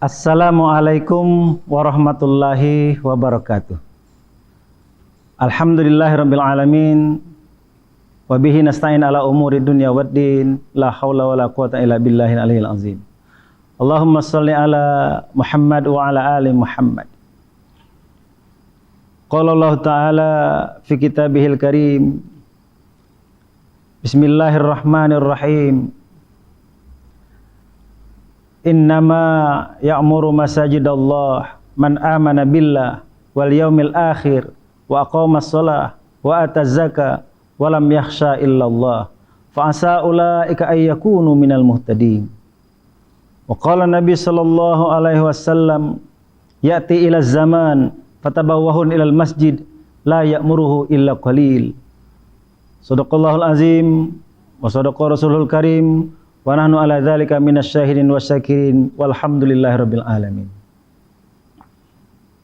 Assalamualaikum warahmatullahi wabarakatuh. Alhamdulillahirabbil alamin. Wa bihi nasta'in ala umuri dunya waddin. La haula wala quwata illa billahil aliyil azim. Allahumma shalli ala Muhammad wa ala ali Muhammad. Qala Allah Ta'ala fi kitabihil karim. Bismillahirrahmanirrahim. Innama ya'muru masajidallah man amana billah wal yaumil akhir wa aqamas shalah wa ataz zakah wa lam yakhsha illallah fa asa ulaika ay yakunu minal muhtadin. Wa qala Nabi sallallahu alaihi wasallam ya'ti ila zaman fatabawwahun ilal masjid la ya'muruhu illa qalil. Shadaqallahul azim wa shadaqa rasulul karim. Wa nahnu ala dzalika minasyahidin wasyakirin walhamdulillahirabbil alamin.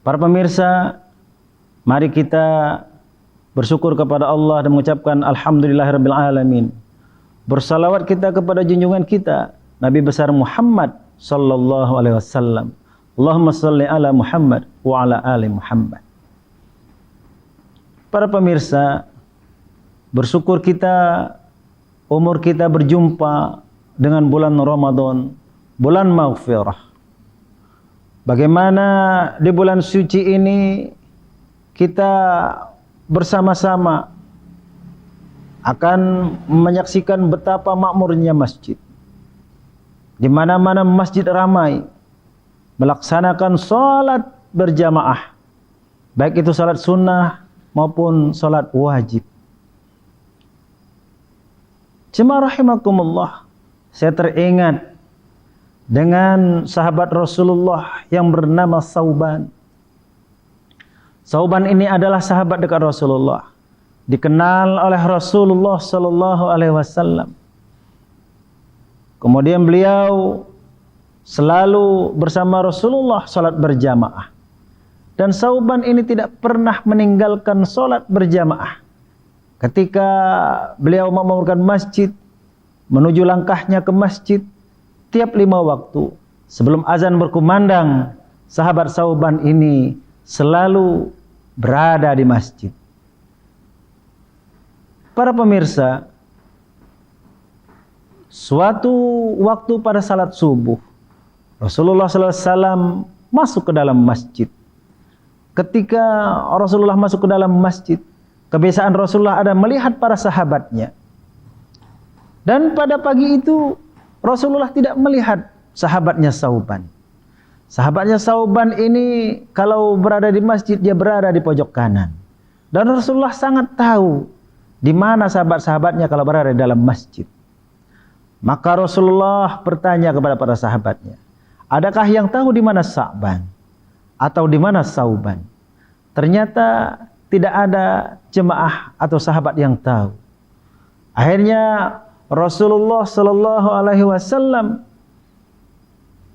Para pemirsa, mari kita bersyukur kepada Allah dan mengucapkan alhamdulillahirabbil alamin. Bersalawat kita kepada junjungan kita Nabi besar Muhammad sallallahu alaihi wasallam. Allahumma shalli ala Muhammad wa ala ali Muhammad. Para pemirsa, bersyukur kita umur kita berjumpa dengan bulan Ramadan, bulan maghfirah. Bagaimana di bulan suci ini kita bersama-sama akan menyaksikan betapa makmurnya masjid. Di mana-mana masjid ramai melaksanakan salat berjamaah, baik itu salat sunnah maupun salat wajib. Jemaah rahimakumullah, saya teringat dengan sahabat Rasulullah yang bernama Sauban. Sauban ini adalah sahabat dekat Rasulullah, dikenal oleh Rasulullah sallallahu alaihi wasallam. Kemudian beliau selalu bersama Rasulullah salat berjamaah. Dan Sauban ini tidak pernah meninggalkan salat berjamaah. Ketika beliau memakmurkan masjid, menuju langkahnya ke masjid, tiap 5 waktu sebelum azan berkumandang, sahabat Sauban ini selalu berada di masjid. Para pemirsa, suatu waktu pada salat subuh, Rasulullah SAW masuk ke dalam masjid. Ketika Rasulullah masuk ke dalam masjid, kebiasaan Rasulullah ada melihat para sahabatnya. Dan pada pagi itu Rasulullah tidak melihat sahabatnya Sauban. Sahabatnya Sauban ini kalau berada di masjid, dia berada di pojok kanan. Dan Rasulullah sangat tahu di mana sahabat-sahabatnya kalau berada di dalam masjid. Maka Rasulullah bertanya kepada para sahabatnya, adakah yang tahu di mana Sa'ban atau di mana Sauban? Ternyata tidak ada jemaah atau sahabat yang tahu. Akhirnya Rasulullah sallallahu alaihi wasallam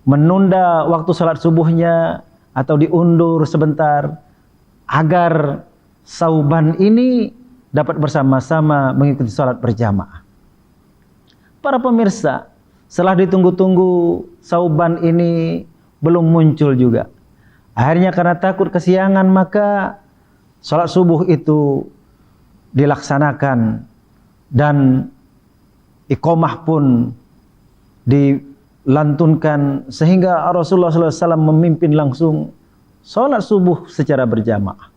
menunda waktu salat subuhnya atau diundur sebentar agar Sauban ini dapat bersama-sama mengikuti salat berjamaah. Para pemirsa, setelah ditunggu-tunggu Sauban ini belum muncul juga. Akhirnya karena takut kesiangan maka salat subuh itu dilaksanakan dan iqamah pun dilantunkan sehingga Rasulullah SAW memimpin langsung salat subuh secara berjamaah.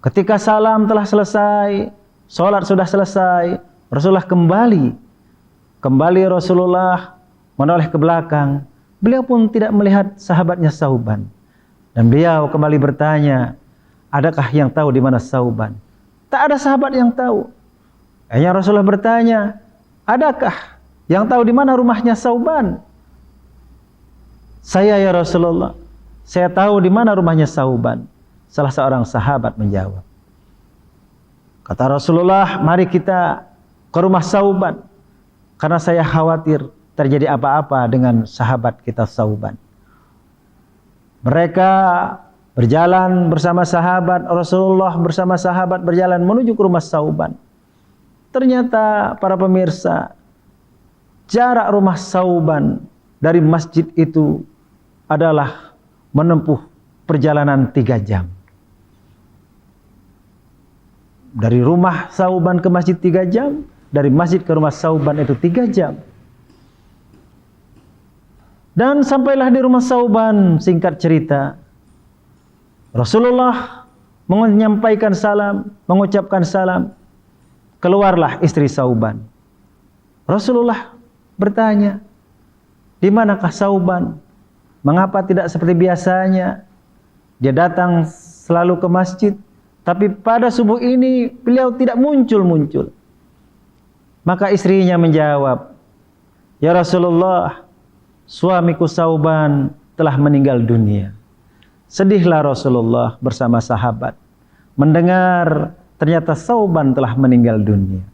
Ketika salam telah selesai, salat sudah selesai, Rasulullah kembali Rasulullah menoleh ke belakang. Beliau pun tidak melihat sahabatnya Sauban. Dan beliau kembali bertanya, adakah yang tahu di mana Sauban? Tak ada sahabat yang tahu. Akhirnya Rasulullah bertanya, adakah yang tahu di mana rumahnya Sauban? Saya ya Rasulullah, saya tahu di mana rumahnya Sauban. Salah seorang sahabat menjawab. Kata Rasulullah, mari kita ke rumah Sauban, karena saya khawatir terjadi apa-apa dengan sahabat kita Sauban. Mereka berjalan bersama sahabat, Rasulullah bersama sahabat berjalan menuju ke rumah Sauban. Ternyata para pemirsa, jarak rumah Sauban dari masjid itu adalah menempuh perjalanan 3 jam. Dari rumah Sauban ke masjid 3 jam, dari masjid ke rumah Sauban itu 3 jam. Dan sampailah di rumah Sauban, singkat cerita, Rasulullah menyampaikan salam, mengucapkan salam, keluarlah istri Sauban. Rasulullah bertanya, di manakah Sauban? Mengapa tidak seperti biasanya? Dia datang selalu ke masjid, tapi pada subuh ini beliau tidak muncul-muncul. Maka istrinya menjawab, ya Rasulullah, suamiku Sauban telah meninggal dunia. Sedihlah Rasulullah bersama sahabat mendengar ternyata Sauban telah meninggal dunia.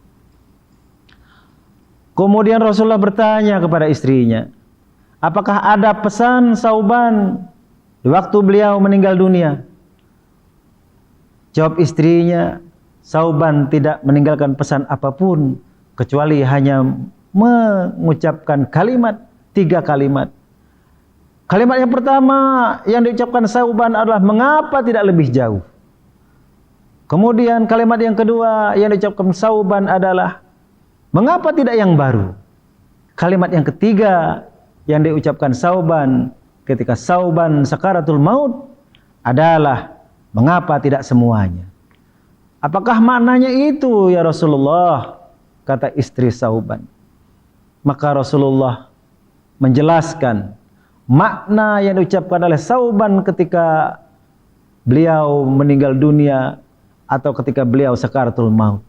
Kemudian Rasulullah bertanya kepada istrinya, apakah ada pesan Sauban di waktu beliau meninggal dunia? Jawab istrinya, Sauban tidak meninggalkan pesan apapun kecuali hanya mengucapkan 3 kalimat. Kalimat yang pertama yang diucapkan Sauban adalah mengapa tidak lebih jauh. Kemudian kalimat yang kedua yang diucapkan Sauban adalah mengapa tidak yang baru. Kalimat yang ketiga yang diucapkan Sauban ketika Sauban sakaratul maut adalah mengapa tidak semuanya. Apakah maknanya itu ya Rasulullah? Kata istri Sauban. Maka Rasulullah menjelaskan makna yang diucapkan oleh Sauban ketika beliau meninggal dunia atau ketika beliau sakaratul maut.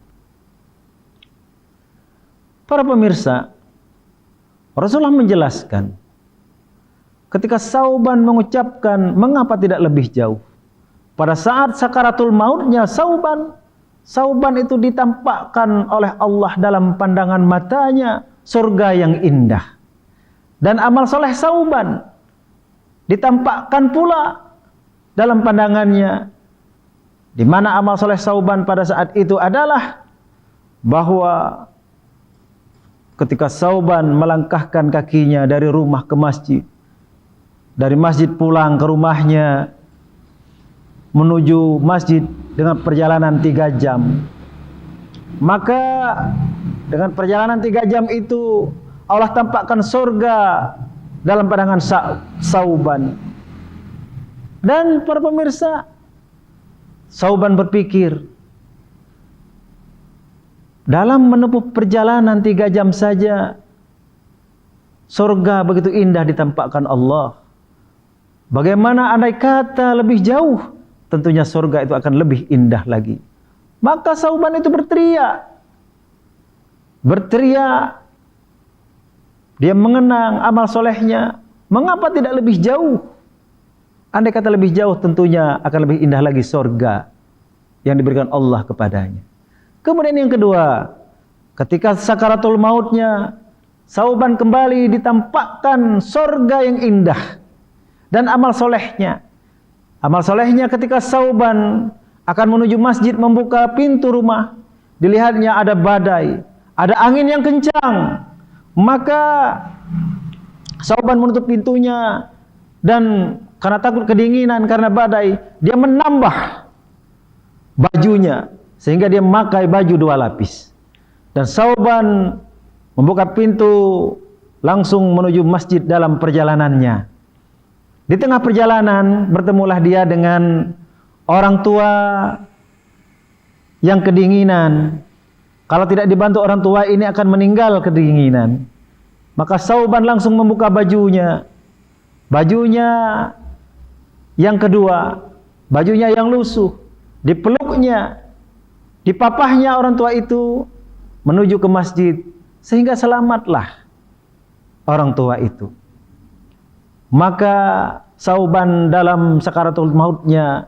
Para pemirsa, Rasulullah menjelaskan ketika Sauban mengucapkan mengapa tidak lebih jauh. Pada saat sakaratul mautnya Sauban itu ditampakkan oleh Allah dalam pandangan matanya surga yang indah. Dan amal soleh Sauban ditampakkan pula dalam pandangannya, di mana amal soleh Sauban pada saat itu adalah bahwa ketika Sauban melangkahkan kakinya dari rumah ke masjid, dari masjid pulang ke rumahnya, menuju masjid dengan perjalanan 3 jam, maka dengan perjalanan 3 jam itu Allah tampakkan surga dalam pandangan Sauban. Dan para pemirsa, Sauban berpikir, dalam menempuh perjalanan 3 jam saja, surga begitu indah ditampakkan Allah. Bagaimana andai kata lebih jauh, tentunya surga itu akan lebih indah lagi. Maka Sauban itu berteriak. Dia mengenang amal solehnya. Mengapa tidak lebih jauh? Andai kata lebih jauh, tentunya akan lebih indah lagi surga yang diberikan Allah kepadanya. Kemudian yang kedua, ketika sakaratul mautnya, Sauban kembali ditampakkan surga yang indah dan amal solehnya. Amal solehnya ketika Sauban akan menuju masjid membuka pintu rumah, dilihatnya ada badai, ada angin yang kencang. Maka Sauban menutup pintunya dan karena takut kedinginan karena badai, dia menambah bajunya sehingga dia memakai baju 2 lapis. Dan Sauban membuka pintu langsung menuju masjid dalam perjalanannya. Di tengah perjalanan bertemulah dia dengan orang tua yang kedinginan. Kalau tidak dibantu orang tua ini akan meninggal kedinginan. Maka Sauban langsung membuka bajunya. Bajunya yang kedua, bajunya yang lusuh, dipeluknya, dipapahnya orang tua itu menuju ke masjid sehingga selamatlah orang tua itu. Maka Sauban dalam sakaratul mautnya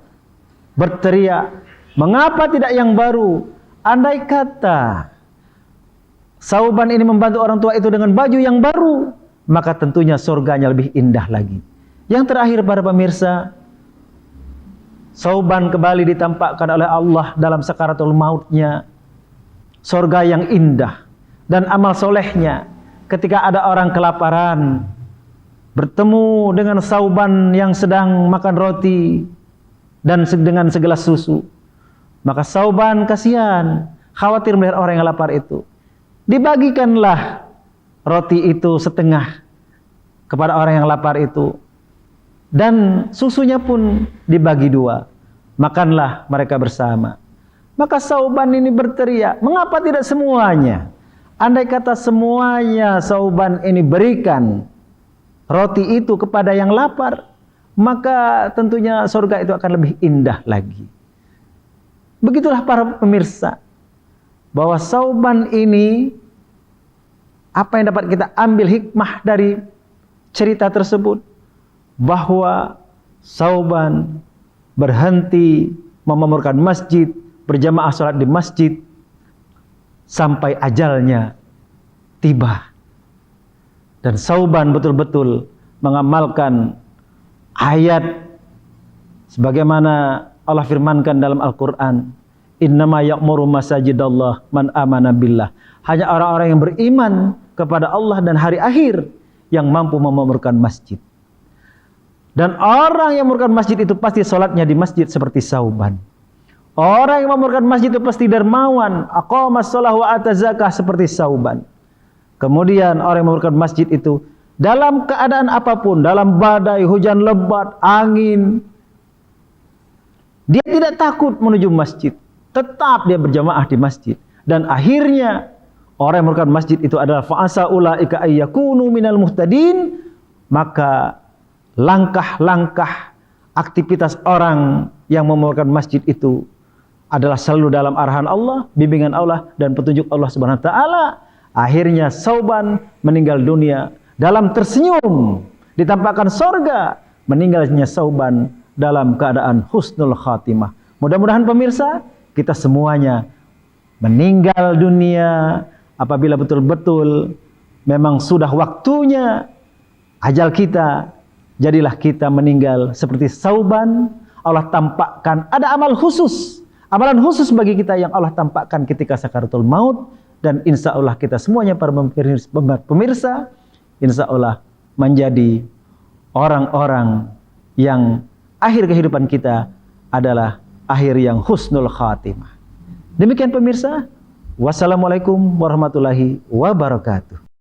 berteriak, mengapa tidak yang baru? Andai kata Sauban ini membantu orang tua itu dengan baju yang baru, maka tentunya surganya lebih indah lagi. Yang terakhir para pemirsa, Sauban kembali ditampakkan oleh Allah dalam sakaratul mautnya surga yang indah dan amal solehnya. Ketika ada orang kelaparan, bertemu dengan Sauban yang sedang makan roti dan dengan segelas susu. Maka Sauban kasihan, khawatir melihat orang yang lapar itu. Dibagikanlah roti itu setengah kepada orang yang lapar itu, dan susunya pun dibagi dua. Makanlah mereka bersama. Maka Sauban ini berteriak, mengapa tidak semuanya? Andai kata semuanya Sauban ini berikan roti itu kepada yang lapar, maka tentunya surga itu akan lebih indah lagi. Begitulah para pemirsa, bahwa Sauban ini, apa yang dapat kita ambil hikmah dari cerita tersebut, bahwa Sauban berhenti memamurkan masjid, berjamaah sholat di masjid sampai ajalnya tiba. Dan Sauban betul-betul mengamalkan ayat sebagaimana Allah firmankan dalam Al-Quran, innama ya'muru masajidallah man amana billah. Hanya orang-orang yang beriman kepada Allah dan hari akhir yang mampu memamurkan masjid. Dan orang yang memamurkan masjid itu pasti sholatnya di masjid seperti Sauban. Orang yang memamurkan masjid itu pasti dermawan, aqamas shalah wa ata zakah seperti Sauban. Kemudian orang yang memamurkan masjid itu dalam keadaan apapun, dalam badai, hujan lebat, angin, dia tidak takut menuju masjid, tetap dia berjamaah di masjid. Dan akhirnya orang yang memamurkan masjid itu adalah fa'asa ulaika ayyakunu minal muhtadin. Maka langkah-langkah aktivitas orang yang memamurkan masjid itu adalah selalu dalam arahan Allah, bimbingan Allah, dan petunjuk Allah Subhanahu wa taala. Akhirnya Sauban meninggal dunia dalam tersenyum, ditampakkan sorga. Meninggalnya Sauban dalam keadaan husnul khatimah. Mudah-mudahan pemirsa, kita semuanya meninggal dunia apabila betul-betul memang sudah waktunya ajal kita, jadilah kita meninggal seperti Sauban. Allah tampakkan ada amal khusus, amalan khusus bagi kita yang Allah tampakkan ketika sakaratul maut. Dan insya Allah kita semuanya para pemirsa, insya Allah menjadi orang-orang yang akhir kehidupan kita adalah akhir yang husnul khatimah. Demikian pemirsa, wassalamualaikum warahmatullahi wabarakatuh.